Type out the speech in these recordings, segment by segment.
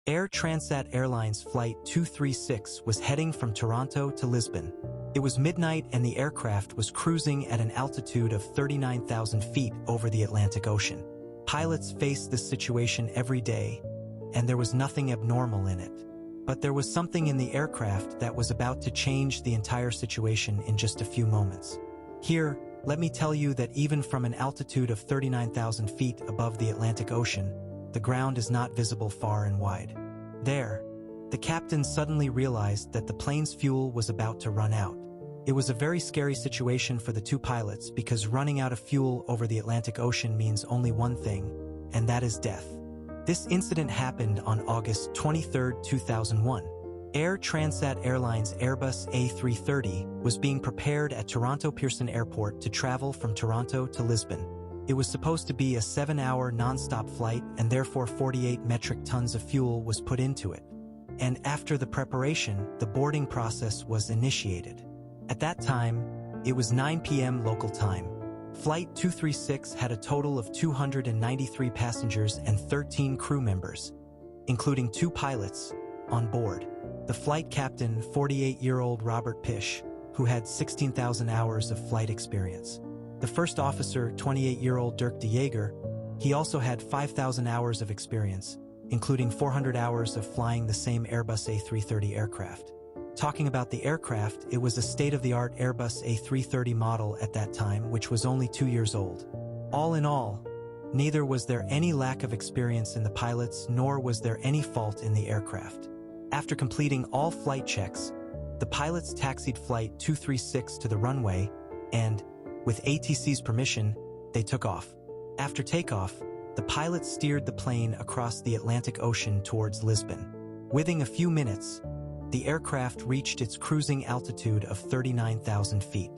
Air Transat Airlines Flight 236 was heading from Toronto to Lisbon. It was midnight and the aircraft was cruising at an altitude of 39,000 feet over the Atlantic Ocean. Pilots face this situation every day, and there was nothing abnormal in it. But there was something in the aircraft that was about to change the entire situation in just a few moments. Here, let me tell you that even from an altitude of 39,000 feet above the Atlantic Ocean, the ground is not visible far and wide. There, the captain suddenly realized that the plane's fuel was about to run out. It was a very scary situation for the two pilots because running out of fuel over the Atlantic Ocean means only one thing, and that is death. This incident happened on August 23, 2001. Air Transat Airlines Airbus A330 was being prepared at Toronto Pearson Airport to travel from Toronto to Lisbon. It was supposed to be a 7-hour non-stop flight and therefore 48 metric tons of fuel was put into it. And after the preparation, the boarding process was initiated. At that time, it was 9 p.m. local time. Flight 236 had a total of 293 passengers and 13 crew members, including 2 pilots, on board. The flight captain, 48-year-old Robert Piché, who had 16,000 hours of flight experience. The first officer, 28-year-old Dirk DeJager, he also had 5,000 hours of experience, including 400 hours of flying the same Airbus A330 aircraft. Talking about the aircraft, it was a state-of-the-art Airbus A330 model at that time, which was only 2 years old. All in all, neither was there any lack of experience in the pilots, nor was there any fault in the aircraft. After completing all flight checks, the pilots taxied Flight 236 to the runway, and, with ATC's permission, they took off. After takeoff, the pilots steered the plane across the Atlantic Ocean towards Lisbon. Within a few minutes, the aircraft reached its cruising altitude of 39,000 feet.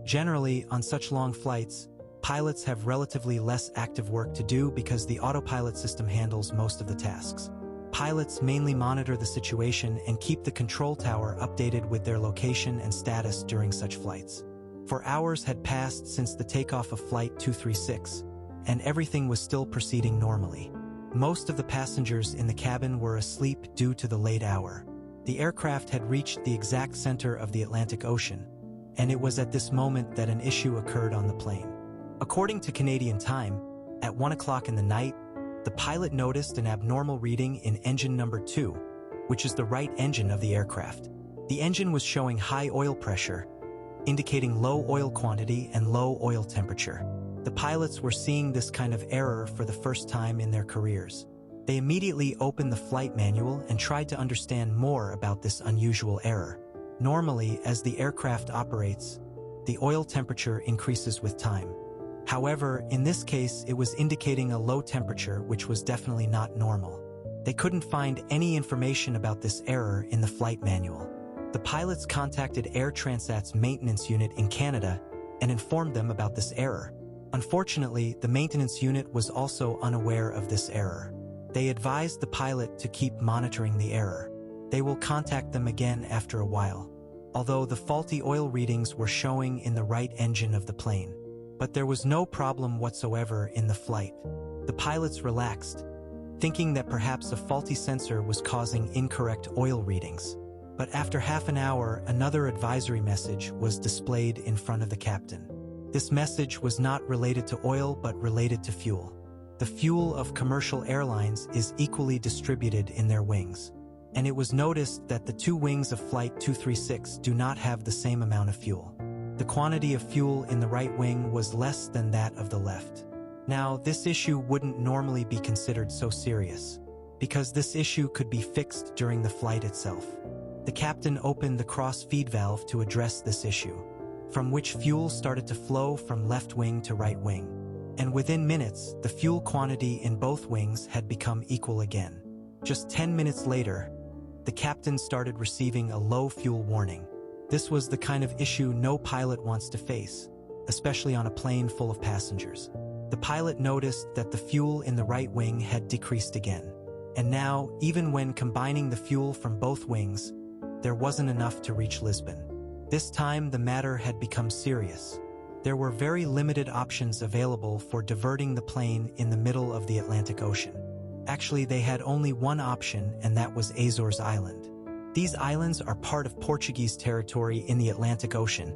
Generally, on such long flights, pilots have relatively less active work to do because the autopilot system handles most of the tasks. Pilots mainly monitor the situation and keep the control tower updated with their location and status during such flights. For hours had passed since the takeoff of Flight 236, and everything was still proceeding normally. Most of the passengers in the cabin were asleep due to the late hour. The aircraft had reached the exact center of the Atlantic Ocean, and it was at this moment that an issue occurred on the plane. According to Canadian time, at 1 o'clock in the night, the pilot noticed an abnormal reading in engine number 2, which is the right engine of the aircraft. The engine was showing high oil pressure, indicating low oil quantity and low oil temperature. The pilots were seeing this kind of error for the first time in their careers. They immediately opened the flight manual and tried to understand more about this unusual error. Normally, as the aircraft operates, the oil temperature increases with time. However, in this case, it was indicating a low temperature, which was definitely not normal. They couldn't find any information about this error in the flight manual. The pilots contacted Air Transat's maintenance unit in Canada and informed them about this error. Unfortunately, the maintenance unit was also unaware of this error. They advised the pilot to keep monitoring the error. They will contact them again after a while, although the faulty oil readings were showing in the right engine of the plane. But there was no problem whatsoever in the flight. The pilots relaxed, thinking that perhaps a faulty sensor was causing incorrect oil readings. But after half an hour, another advisory message was displayed in front of the captain. This message was not related to oil but related to fuel. The fuel of commercial airlines is equally distributed in their wings, and it was noticed that the 2 wings of Flight 236 do not have the same amount of fuel. The quantity of fuel in the right wing was less than that of the left. Now, this issue wouldn't normally be considered so serious, because this issue could be fixed during the flight itself. The captain opened the cross-feed valve to address this issue, from which fuel started to flow from left wing to right wing. And within minutes, the fuel quantity in both wings had become equal again. Just 10 minutes later, the captain started receiving a low fuel warning. This was the kind of issue no pilot wants to face, especially on a plane full of passengers. The pilot noticed that the fuel in the right wing had decreased again. And now, even when combining the fuel from both wings, there wasn't enough to reach Lisbon. This time, the matter had become serious. There were very limited options available for diverting the plane in the middle of the Atlantic Ocean. Actually, they had only one option, and that was Azores Island. These islands are part of Portuguese territory in the Atlantic Ocean,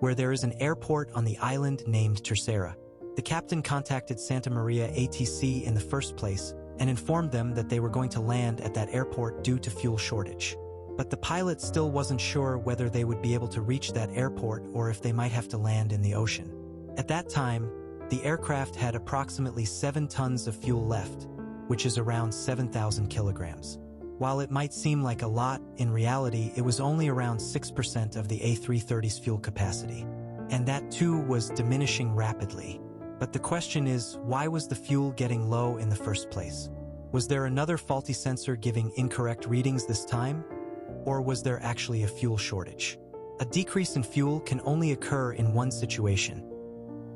where there is an airport on the island named Terceira. The captain contacted Santa Maria ATC in the first place and informed them that they were going to land at that airport due to fuel shortage. But the pilot still wasn't sure whether they would be able to reach that airport or if they might have to land in the ocean. At that time, the aircraft had approximately 7 tons of fuel left, which is around 7,000 kilograms. While it might seem like a lot, in reality it was only around 6% of the A330's fuel capacity. And that too was diminishing rapidly. But the question is, why was the fuel getting low in the first place? Was there another faulty sensor giving incorrect readings this time? Or was there actually a fuel shortage? A decrease in fuel can only occur in one situation.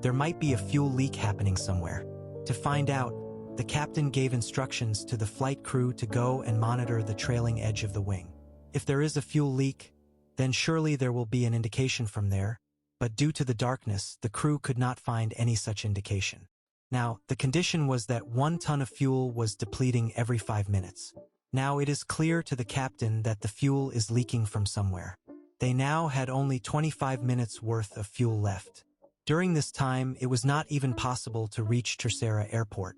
There might be a fuel leak happening somewhere. To find out, the captain gave instructions to the flight crew to go and monitor the trailing edge of the wing. If there is a fuel leak, then surely there will be an indication from there, but due to the darkness, the crew could not find any such indication. Now, the condition was that 1 ton of fuel was depleting every 5 minutes. Now it is clear to the captain that the fuel is leaking from somewhere. They now had only 25 minutes worth of fuel left. During this time, it was not even possible to reach Terceira Airport.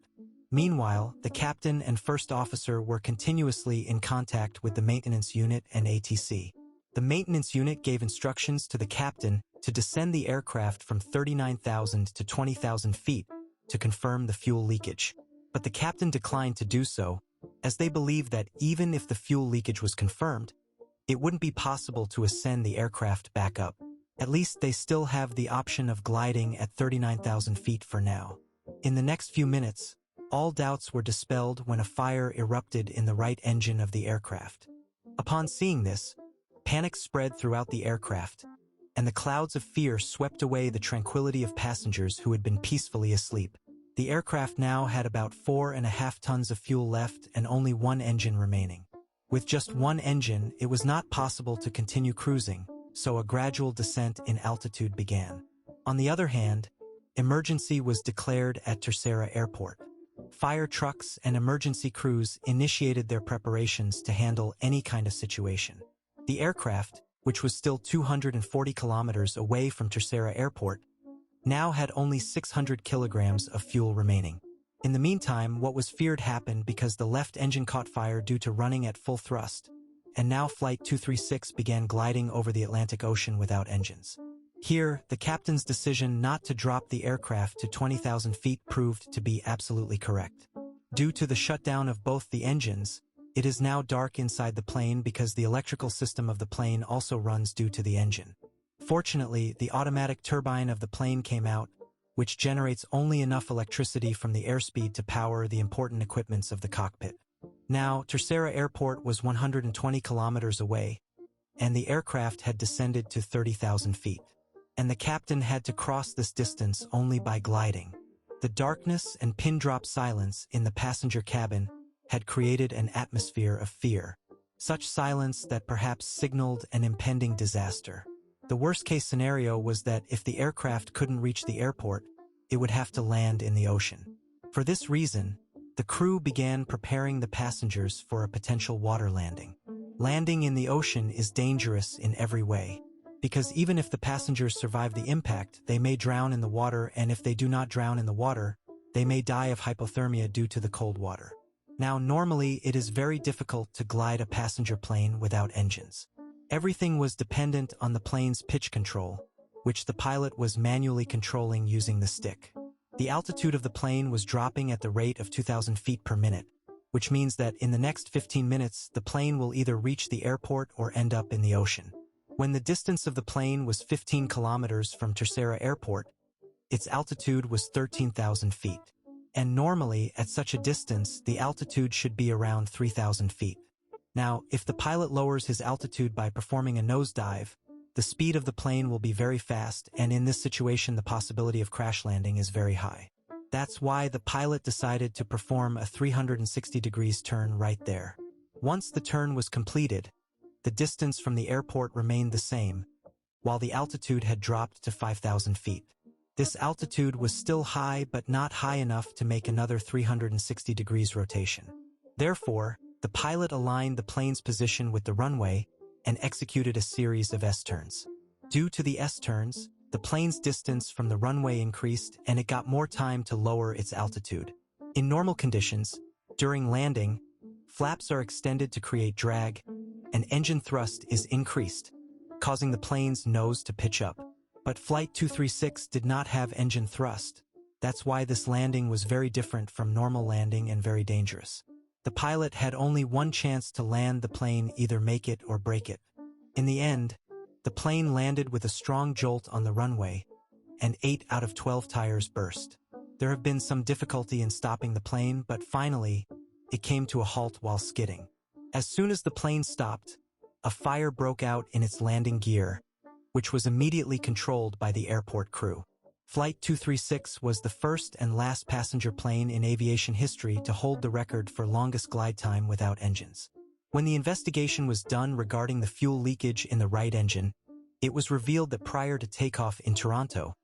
Meanwhile, the captain and first officer were continuously in contact with the maintenance unit and ATC. The maintenance unit gave instructions to the captain to descend the aircraft from 39,000 to 20,000 feet to confirm the fuel leakage. But the captain declined to do so, as they believed that even if the fuel leakage was confirmed, it wouldn't be possible to ascend the aircraft back up. At least they still have the option of gliding at 39,000 feet for now. In the next few minutes, all doubts were dispelled when a fire erupted in the right engine of the aircraft. Upon seeing this, panic spread throughout the aircraft, and the clouds of fear swept away the tranquility of passengers who had been peacefully asleep. The aircraft now had about 4.5 tons of fuel left and only one engine remaining. With just one engine, it was not possible to continue cruising, so a gradual descent in altitude began. On the other hand, emergency was declared at Terceira Airport. Fire trucks and emergency crews initiated their preparations to handle any kind of situation. The aircraft, which was still 240 kilometers away from Terceira Airport, now had only 600 kilograms of fuel remaining. In the meantime, what was feared happened because the left engine caught fire due to running at full thrust, and now Flight 236 began gliding over the Atlantic Ocean without engines. Here, the captain's decision not to drop the aircraft to 20,000 feet proved to be absolutely correct. Due to the shutdown of both the engines, it is now dark inside the plane because the electrical system of the plane also runs due to the engine. Fortunately, the automatic turbine of the plane came out, which generates only enough electricity from the airspeed to power the important equipments of the cockpit. Now, Terceira Airport was 120 kilometers away, and the aircraft had descended to 30,000 feet. And the captain had to cross this distance only by gliding. The darkness and pin-drop silence in the passenger cabin had created an atmosphere of fear, such silence that perhaps signaled an impending disaster. The worst-case scenario was that if the aircraft couldn't reach the airport, it would have to land in the ocean. For this reason, the crew began preparing the passengers for a potential water landing. Landing in the ocean is dangerous in every way, because even if the passengers survive the impact, they may drown in the water, and if they do not drown in the water, they may die of hypothermia due to the cold water. Now, normally, it is very difficult to glide a passenger plane without engines. Everything was dependent on the plane's pitch control, which the pilot was manually controlling using the stick. The altitude of the plane was dropping at the rate of 2,000 feet per minute, which means that in the next 15 minutes, the plane will either reach the airport or end up in the ocean. When the distance of the plane was 15 kilometers from Terceira Airport, its altitude was 13,000 feet. And normally, at such a distance, the altitude should be around 3,000 feet. Now, if the pilot lowers his altitude by performing a nosedive, the speed of the plane will be very fast, and in this situation the possibility of crash landing is very high. That's why the pilot decided to perform a 360 degrees turn right there. Once the turn was completed, the distance from the airport remained the same, while the altitude had dropped to 5,000 feet. This altitude was still high but not high enough to make another 360 degrees rotation. Therefore, the pilot aligned the plane's position with the runway and executed a series of S-turns. Due to the S-turns, the plane's distance from the runway increased and it got more time to lower its altitude. In normal conditions, during landing, flaps are extended to create drag, and engine thrust is increased, causing the plane's nose to pitch up. But Flight 236 did not have engine thrust. That's why this landing was very different from normal landing and very dangerous. The pilot had only one chance to land the plane, either make it or break it. In the end, the plane landed with a strong jolt on the runway, and 8 out of 12 tires burst. There have been some difficulty in stopping the plane, but finally, it came to a halt while skidding. As soon as the plane stopped, a fire broke out in its landing gear, which was immediately controlled by the airport crew. Flight 236 was the first and last passenger plane in aviation history to hold the record for longest glide time without engines. When the investigation was done regarding the fuel leakage in the right engine, it was revealed that prior to takeoff in Toronto,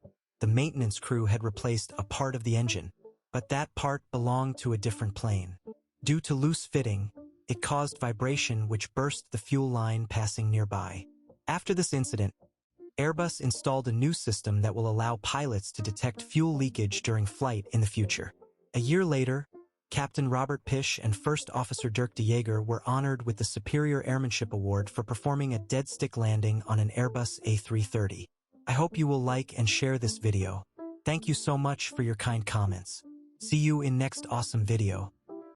the maintenance crew had replaced a part of the engine, but that part belonged to a different plane. Due to loose fitting, it caused vibration which burst the fuel line passing nearby. After this incident, Airbus installed a new system that will allow pilots to detect fuel leakage during flight in the future. A year later, Captain Robert Piché and First Officer Dirk DeJager were honored with the Superior Airmanship Award for performing a dead-stick landing on an Airbus A330. I hope you will like and share this video. Thank you so much for your kind comments. See you in next awesome video.